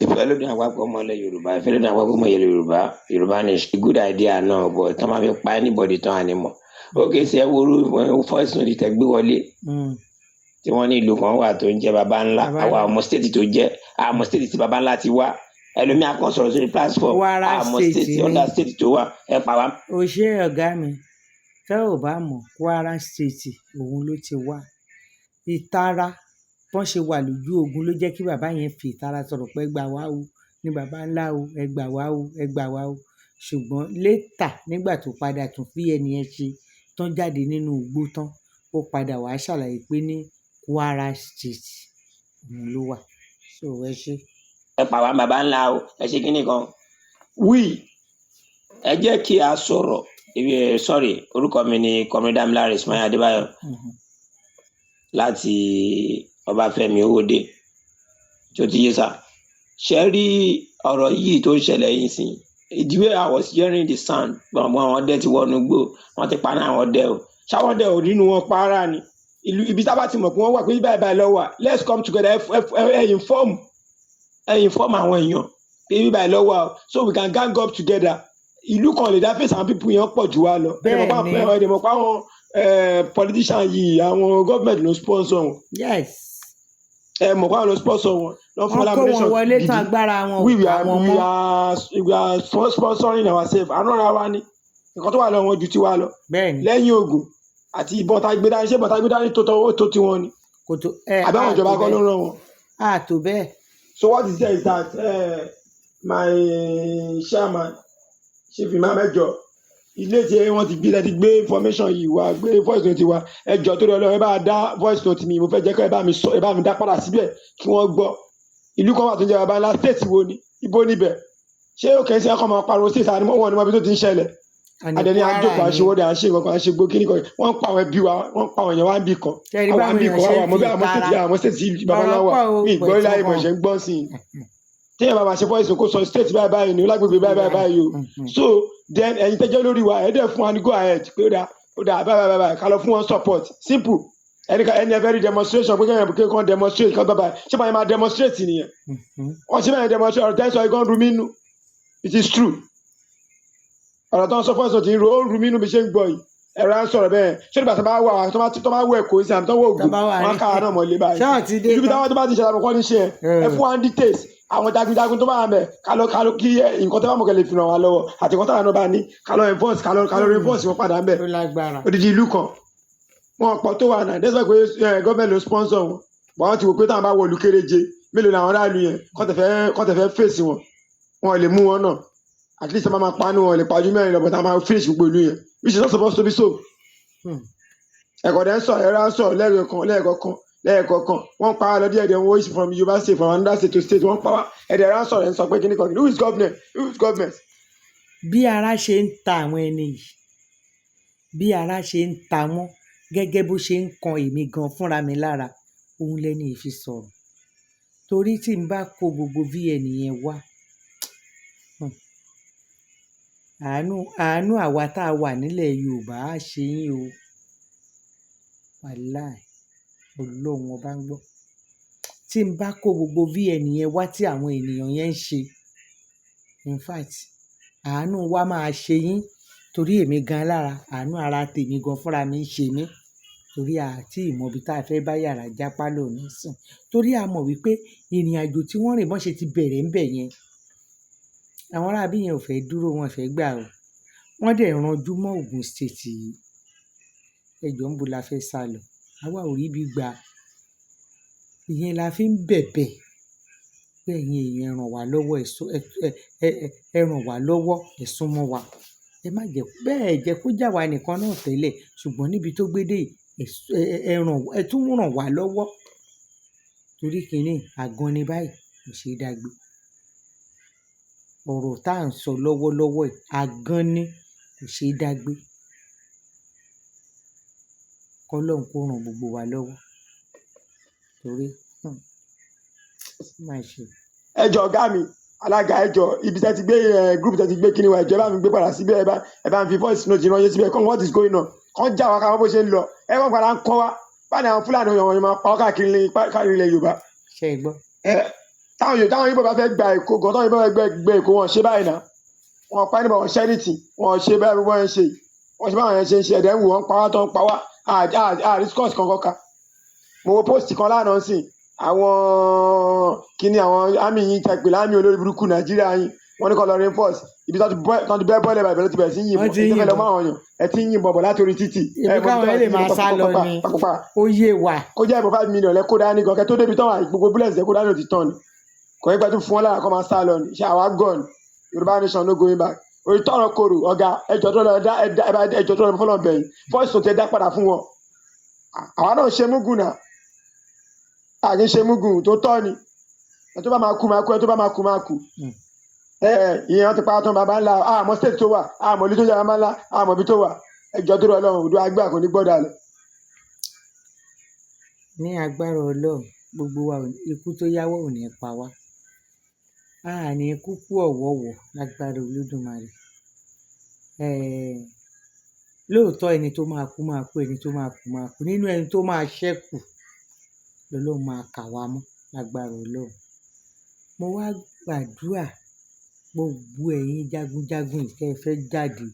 ìfẹ́ ló ní àpapọ̀ ọmọ ilẹ̀ Yorùbá ìfẹ́ ló ní àpapọ̀ ọmọ ilẹ̀ Yorùbá Yorùbá ní good idea náà bọ̀ tán máa fi pa anybody tán ànímọ̀ ókè sí ẹ wúrú fọ́ọ̀sì náà tẹ̀ gbé wọlé Mm. tí wọ́n ní ìlú kan wà tó ń jẹ́ baba ńlá Baba àwa ńlá. ọmọ state tó jẹ́ àmọ́ state tí baba ńlá ti wá ẹlòmíà kan sọ̀rọ̀ sórí platform Kwara àmọ́ State state ni. under state tó wà ẹ pa wá. ó ṣe ọ̀gá mi tẹ́ ò bá mọ̀ Kwara State òun ló ti wá ìtara bọ́n ṣe wà lójú ogun ló jẹ́ kí bàbá yẹn fi ìtara sọ̀rọ̀ pé ẹ gbà wá o ní bàbá ńlá o ẹ gbà wá o ẹ gbà wá o ṣùgbọ́n létà nígbà tó padà tún fi ẹni yẹn ṣe tán jáde nínú igbó tán ó padà wàá ṣàlàyé pé ní Kwara State òun ló wà so ẹ ṣe. ẹ pa wá baba ńlá o ẹ ṣe kíní kan wí ẹ jẹ́ kí a sọ̀rọ̀ sorry orúkọ mi ni Comrade Damilare Ismail Adébáyọ̀ láti Ọbáfẹ́mi Owódé tí ó ti yé sá ṣe rí ọ̀rọ̀ yìí tó ń ṣẹlẹ̀ yìí sí the way I was hearing the sound gbọ̀ngbọ̀n àwọn ọdẹ ti wọnú gbó wọ́n ti pa náà àwọn ọdẹ o ṣáwọn ọdẹ ò nínú wọn pa ara ni ibi tá a bá ti mọ̀ pé wọ́n wà pé báyìí báyìí lọ́wọ́ let's come together ẹ inform àwọn èèyàn pé báyìí lọ́wọ́ so we can gang up together ìlú kan lè dá fèsì àwọn pípù yẹn pọ̀ jù wá lọ Bẹ́ẹ̀ni. ẹ̀dẹ̀mọ̀ pa àwọn politician yìí àwọn gọ́ọ̀mẹ̀ntì ló sponsor wọn yes mọ̀ pé àwọn ló sponsor wọn lọ́ fún wọ́n wọn kó wọn ammunition wọlé tán gidi agbára wọn ò we ká are wọn we mọ́ are we are sponsoring ourselves àná ara wa ni nǹkan tó wà lọ́wọ́ ju tiwa lọ bẹ́ẹ̀ ni lẹ́yìn oògùn àti ìbọn tá a gbé dání ṣé ìbọn tá a gbé dání tó tiwọn ni kò tó àbí àwọn ìjọba kan ló ń ràn wọn. àtò bẹ́ẹ̀ So what is there is that my chairman chief imam ẹjọ ilé tí wọ́n ti gbé information yìí wá gbé voice note wá ẹjọ tó lọ ẹ bá dá voice note mi mo fẹ́ jẹ́ kí ẹ bá mi dá padà síbẹ̀ kí wọ́n gbọ́ ìlú kan wà tó ń jẹ́ baba ńlá state wo ni ibo níbẹ̀ ṣé òkè sí ẹ̀kọ́ máa pariwo state àni wọn ni wọn bí tó ti ń ṣẹlẹ̀ àdẹni àjòkò àṣewọdẹ àṣegbọkọ àṣegbó kíní kan wọ́n pa àwọn ẹbí wa wọ́n pa àwọn èèyàn wa ń bì kan àwọn àbí kan wà mọ bí àwọn state babaláwa mi ìgbọ́ ilé ayé mọ̀ọ́ṣẹ́ ń gbọ́ sí i téèyàn bá máa ṣe voice kó sọ state báyìí báyìí ní lágbègbè báyìí báyìí o so then ẹ̀yin tẹ́jọ́ lórí wa ẹ̀ẹ́dẹ̀ fún wa ní go ahead pé ó dà báyìí ká lọ fún wọn support simple ẹni ẹfẹ́ rí demonstration pé kéèyàn demonstrate kan báyìí ṣé báyìí máa demonstrate nìyẹn wọ́n ṣe báyìí demonstrate ọ̀rọ̀ tẹ́sán igan ru mí nù it is true ọ̀rọ̀ tó ń sọ voice ti ń ru mí nù bí ṣe ń gbọ́ yìí ẹ̀rọ à ń sọ̀rọ̀ bẹ́ẹ̀ ṣé nígbà tó bá wà tó bá wọ ẹ̀kọ́ ìsìn àmì tó wọ ògùn wọn ká náà mọ̀ lé báyìí ibi táwọn tó bá ti ṣẹlẹ̀ àkọ́kọ́ ní ṣe ẹ fún wa ní details àwọn jagunjagun tó bá wà mẹ́ kálọ kí nǹkan tó bá mọ̀ kẹ́lẹ́ fi ràn wá lọ́wọ́ àti nǹkan táwọn náà bá ní kálọ enforce kálọ reinforce wọn padà mẹ́ odidi ìlú kan wọn pọ̀ tó wà náà that's why pé gọ́ọ̀mẹ̀ntì ló sponsor wọn bọ̀ wọ́n ti wò pé táwọn bá wọ ìlú kéréje mélòó làwọn aráàlú yẹn kọ́tẹ̀fẹ́ fèsì wọn lè mú wọn náà at least wọ́n máa panu wọn lè pajú mẹ́rin lọ́bọ̀ táwọn máa finish gbogbo ìlú yẹn which is not supposed to be so ẹ̀kọ́ dẹ́ ń sọ ẹ̀rọ ń sọ lẹ́ẹ̀kọ̀ọ̀kan wọ́n pa á lọ díẹ̀ wọ́n wíṣ from Yorùbá state from another state to state wọ́n pa wá ẹ̀dẹ̀ ẹ̀rọ ń sọ ẹ̀ ń sọ pé kíní kan who is government. bí ara ṣe ń ta àwọn ẹni yìí bí ara ṣe ń ta wọ́n gẹ́gẹ́ bó ṣe ń kan èmi gan fúnra mi lára òun lẹ́ni ìfi sọ̀rọ̀ torí tí n bá kó gbogbo vn yẹn wá àánú àwa tá a wà nílẹ̀ Yorùbá á ṣe yín o wàláì Ọlọ́run ọba ń gbọ́ tí n bá kó gbogbo vn yẹn wá tí àwọn ènìyàn yẹn ń ṣe in fact àánú wa máa ṣe yín torí èmi gan lára àánú ara tèmi gan fúnra mi ń ṣe mí torí àti ìmọ̀bi tá a fẹ́ bá yàrá jápá lónìí sùn torí a mọ̀ wípé ìrìn àjò tí wọ́n rìn bọ́n ṣe ti bẹ̀rẹ̀ ń bẹ̀ yẹn àwọn aráabí yẹn ò fẹ́ dúró wọn fẹ́ gbà o wọ́n dẹ̀ ranjú mọ́ Ògùn state yìí ẹjọ́ ń bo la fẹ́ sá lọ àwa ò rí ibi gbà ìyẹn la fi ń bẹ̀bẹ̀ pé ẹ̀yin èèyàn ẹ ràn wá lọ́wọ́ ẹ ràn wá lọ́wọ́ ẹ súnmọ́ wa ẹ má jẹ́ bẹ́ẹ̀ jẹ́ kó jà wá nìkan náà tẹ́lẹ̀ ṣùgbọ́n níbi tó gbé dé ẹ tún ràn wá lọ́wọ́ torí kínní àgan ni báyìí kò ṣeé dágbé ọ̀rọ̀ tá à ń sọ lọ́wọ́lọ́wọ́ ẹ̀ àgan ni kò ṣeé dágbé kọ́lọ́hún kó ràn gbogbo wa lọ́wọ́ torí má ṣe. ẹjọ ọgá mi alága ẹjọ ibi tẹ́ ti gbé group tẹ́ ti gbé kíni wa ẹjọ ẹ bá mi gbé padà síbẹ̀ ẹ bá mi fi voice note ránṣẹ́ síbẹ̀ kàn what is going on kàn já wa káwọn bó ṣe ń lọ ẹ wọ́n padà ń kọ́ wa báyìí àwọn Fúlàní ọ̀yàn máa pa ọ́ káàkiri ilẹ̀ Yorùbá. ṣe é gbọ́. táwọn Yorùbá bá fẹ́ gba Èkó gan táwọn Yorùbá fẹ́ gbé Èkó wọn ṣe báyìí náà wọn pa níbà wọn ṣẹ́rìtì wọn ṣe báyìí bí wọ́n ṣe wọ́n ṣe báwọn yẹn ṣe ń ṣe ẹ̀dẹ̀ ń wò wọ́n pa wá tó ń pa wá àrísíkọ́ọ̀sì kankan ká mo wo post kan lánàá sí àwọn kíní àwọn àmì yìí tẹ pé láàmì olórí burúkú Nàìjíríà yìí wọ́n ní kó lọ reinforce ibi tó ti bẹ́ bọ́ọ̀lẹ̀ bàbá ti bẹ̀rẹ̀ sí yìnbọn ìtẹ́fẹ́ lọ́mọ àwọn èèyàn ẹ ti ń yìnbọn bọ̀ láti orí títì. èmi káwọn ẹ lè máa sá lọ ni ó yé wa. kó jẹ́ ìbọn 5 million lẹ́kọ́ dání gan kẹ́ tó débi tán wà gbogbo bullets lẹ́kọ́ dání ò ti tán ni kò ní pẹ́ tó fún wọn lára kó máa sá lọ ni ṣé àwa gọ̀ ni Yorùbá nation no going back orí tọrọ koro ọ̀gá ẹjọ́ tó lọ fọlọ́ bẹ̀yìn voice note dá padà fún wọn àwa náà ṣe múgùn náà àkín ṣe múgùn tó tọ́ ni ẹ tó bá máa kú máa kú ẹ tó bá máa kú máa kú ìyẹn ti pa tán bàbá ńlá àmọ́ state tó wà àmọ́ ilé tó yára máa ńlá àmọ́ ibi tó wà ẹjọ́ tó rọ Ọlọ́run òdo àgbà kò ní gbọ́dọ̀ lọ. ní agbára Ọlọ́run gbogbo wa ikú tó yáwọ́ ò ní pa wá ní kúkú ọ̀wọ̀ọ̀wọ̀ lágbára Olódùmarè lóòótọ́ ẹni tó máa kú máa kú ẹni tó máa kú máa kú nínú ẹni tó máa ṣẹ́kù lọ́lọ́run máa kà wá mọ́ lágbára Ọlọ́run mo wá gbàdúrà gbogbo ẹ̀yin jagunjagun ìkẹ́ fẹ́ jáde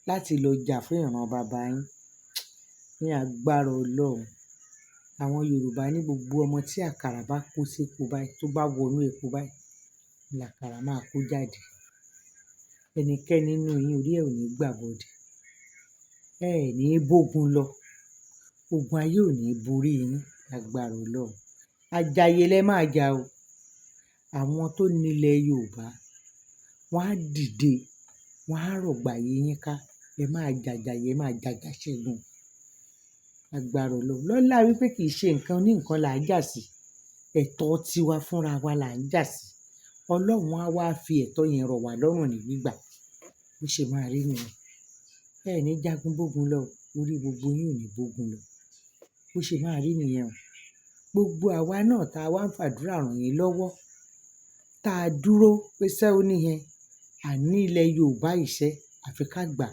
láti lọ jà fún ìran bàbá yín ní agbára Ọlọ́run. Àwọn Yorùbá ní gbogbo ọmọ tí àkàrà bá kó sépo báyìí tó bá wọnú epo báyìí làkàrà máa kó jáde. Ẹnikẹ́ni nínú yín orí ẹ̀ ò ní gbàbọ̀dẹ̀. Ẹ ẹ̀ ní bógun lọ. Ogun ayé ò ní borí yín lágbára Ọlọ́run. Àjàyè lẹ máa jà o. Àwọn tó nílẹ̀ Yorùbá wọ́n á dìde, wọ́n á rọ̀gbà yín ká. Ẹ máa jàjàyè, ẹ máa jàjà ṣẹ́gun lágbára Ọlọ́run. Lọ́lá wípé kì í ṣe nǹkan ní nǹkan là ń jà sí. Ẹ̀tọ́ tiwa fúnra wa là ń jà sí. Ọlọ́run á wá fi ẹ̀tọ́ yẹn rọ̀ wá lọ́rùn ní gbígbà. Bó ṣe máa rí nìyẹn. Ẹ ní jagun bógun lọ, orí gbogbo yín ò ní bógun lọ. Bó ṣe máa rí nìyẹn o. Gbogbo àwa náà tá a wá ń fàdúrà ràn yín lọ́wọ́, tá a dúró pé ṣẹ́ ó níyẹn, àní ilẹ̀ Yorùbá ìṣẹ́ àfi ká gbà.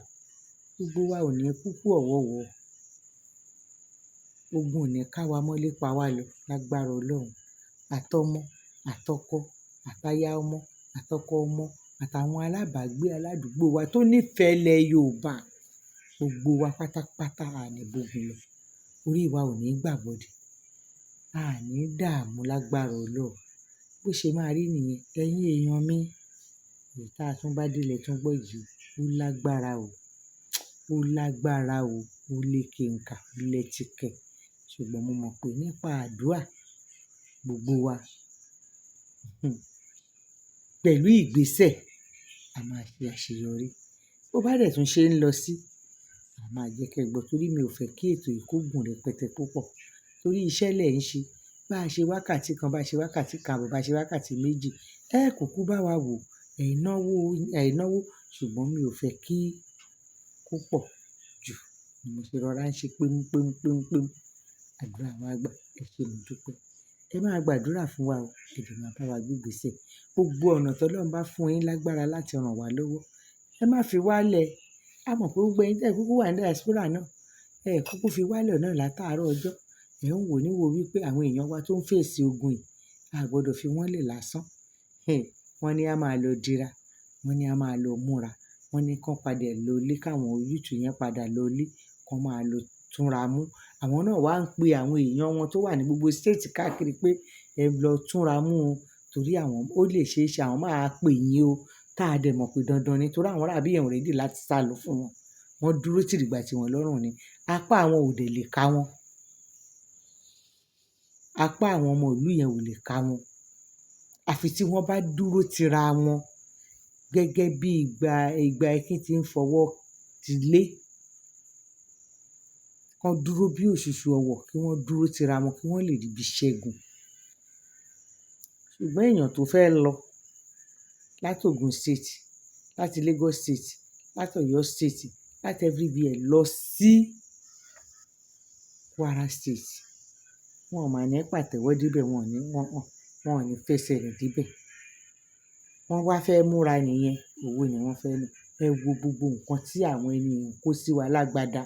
Gbogbo wa ò ní kúkú ọ̀wọ̀ọ̀wọ́. Ogun ò ní ká wa mọ́lé pa wá lọ lágbára Ọlọ́run. Àtọmọ, àtọkọ, àtaya ọmọ, àtọkọ ọmọ, àtàwọn alábàágbé aládùúgbò wa tó nífẹ̀ẹ́ ilẹ̀ Yorùbá. Gbogbo wa pátápátá a ní bógun lọ. Orí wa ò ní gbàbọ̀dẹ̀. A ní dààmú lágbára Ọlọ́run. Bó ṣe máa rí nìyẹn. Ẹ̀yin èèyàn mi, èyí tá a tún bá délé tún gbọ́ yìí, ó lágbára o. Ó lágbára o. Ó lékè ǹkà, ó lẹ́tìkẹ̀. Ṣùgbọ́n mo mọ̀ pé nípa àdúrà gbogbo wa pẹ̀lú ìgbésẹ̀ a máa ṣe àṣeyọrí. Bó bá dẹ̀ tún ṣe ń lọ sí, a máa jẹ́ kẹ́ gbọ́ torí mi ò fẹ́ kí ètò yìí kó gùn rẹpẹtẹ púpọ̀. Torí iṣẹ́ lẹ̀ ń ṣe. Bá a ṣe wákàtí kan, bá a ṣe wákàtí kan àbọ̀, bá a ṣe wákàtí méjì, ẹ kúkú bá wa wò. Ẹ náwó, ṣùgbọ́n mi ò fẹ́ kí kó pọ̀ jù. Mo ṣe rọra ń ṣe pémúpémú. Àdúrà wa gbà. Ẹ ṣé mo dúpẹ́. Ẹ máa gbàdúrà fún wa o. Ẹ dẹ̀ máa bá wa gbé ìgbésẹ̀. Gbogbo ọ̀nà tí Ọlọ́run bá fún yín lágbára láti ràn wá lọ́wọ́, ẹ má fi wálẹ̀. A mọ̀ pé gbogbo ẹ̀yin tí ẹ kúkú wà ní diaspora náà, ẹ kúkú fi wálẹ̀ náà látàárọ̀ ọjọ́. Ẹ ń wò níwò wípé àwọn èèyàn wa tó ń fèsì ogun yìí, a gbọdọ̀ fi wọ́n lẹ̀ lásán. Wọ́n ní a máa lọ dira, wọ́n ní a máa lọ múra, wọ́n ní kán padà lọ ilé, káwọn youth yẹn padà lọ ilé, kán máa lọ túnra mú. Àwọn náà wá ń pe àwọn èèyàn wọn tó wà ní gbogbo state káàkiri pé ẹ lọ túnra mú o torí àwọn ó lè ṣe é ṣe àwọn máa pè yín o. Tá a dẹ̀ mọ̀ pé dandan ni torí àwọn ará bí èèyàn ready láti sálọ fún wọn. Wọ́n dúró tìrìgbà tí wọ́n lọ́rùn ni. Apá àwọn ò dẹ̀ lè ká wọn. Apá àwọn ọmọ ìlú yẹn ò lè ká wọn. Àfi tí wọ́n bá dúró tira wọn gẹ́gẹ́ bí ìgbà ẹkín tí ń fọwọ́ ti lé. Kán dúró bí òṣùṣù ọwọ̀ kí wọ́n dúró tira wọn kí wọ́n lè rí bí ṣẹ́gun. Ṣùgbọ́n èèyàn tó fẹ́ lọ láti Ogun State, láti Lagos State, láti Ọ̀yọ́ State, láti everywhere lọ sí Kwara State, wọn ò máa ní pàtẹ́wọ́ débẹ̀, wọn ò ní fẹsẹ̀ rìn débẹ̀. Wọ́n wá fẹ́ múra nìyẹn, owó ni wọ́n fẹ́ lò. Ẹ wo gbogbo nǹkan tí àwọn ènìyàn kó sí wa lágbádá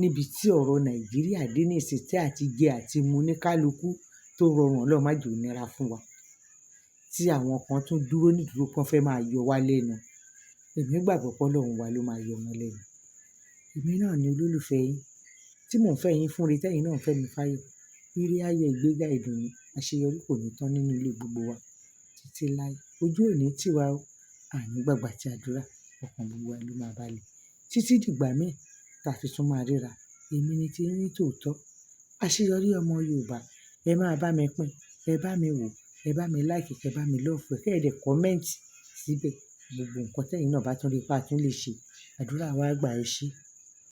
níbi tí ọ̀rọ̀ Nàìjíríà dé nísìnyí tí àti jẹ àti mu ní kálukú tó rọrùn Ọlọ́run má jẹ́ ó nira fún wa. Tí àwọn kan tún dúró nídúró kan fẹ́ máa yọ wá lẹ́nu. Èmi gbàgbọ́ pé Ọlọ́run wa ló máa yọ wọn lẹ́nu. Èmi náà ni olólùfẹ́ yín tí mò ń fẹ́ yín fún ire tẹ́yin náà ń fẹ́ mi fáyọ̀. Ire ayọ̀ ìgbéga ìdùnnú àṣeyọrí kò ní tán nínú ilé gbogbo wa títí láé. Ojú ò ní tì wá o. Àní gbàgbà tí àdúrà ọkàn gbogbo wa ló máa balẹ̀. Títí dìgbà míì tá fi tún máa ríra. Èmi ni tí yín tòótọ́. Àṣeyọrí ọmọ Yorùbá. Ẹ máa bá mi pín, ẹ bá mi wò, ẹ bá mi like, ẹ bá mi love, kí ẹ dẹ̀ comment síbẹ̀. Gbogbo nǹkan tẹ́yin náà bá tún rí pé a tún lè ṣe. Àdúrà wa gbà ẹ ṣé.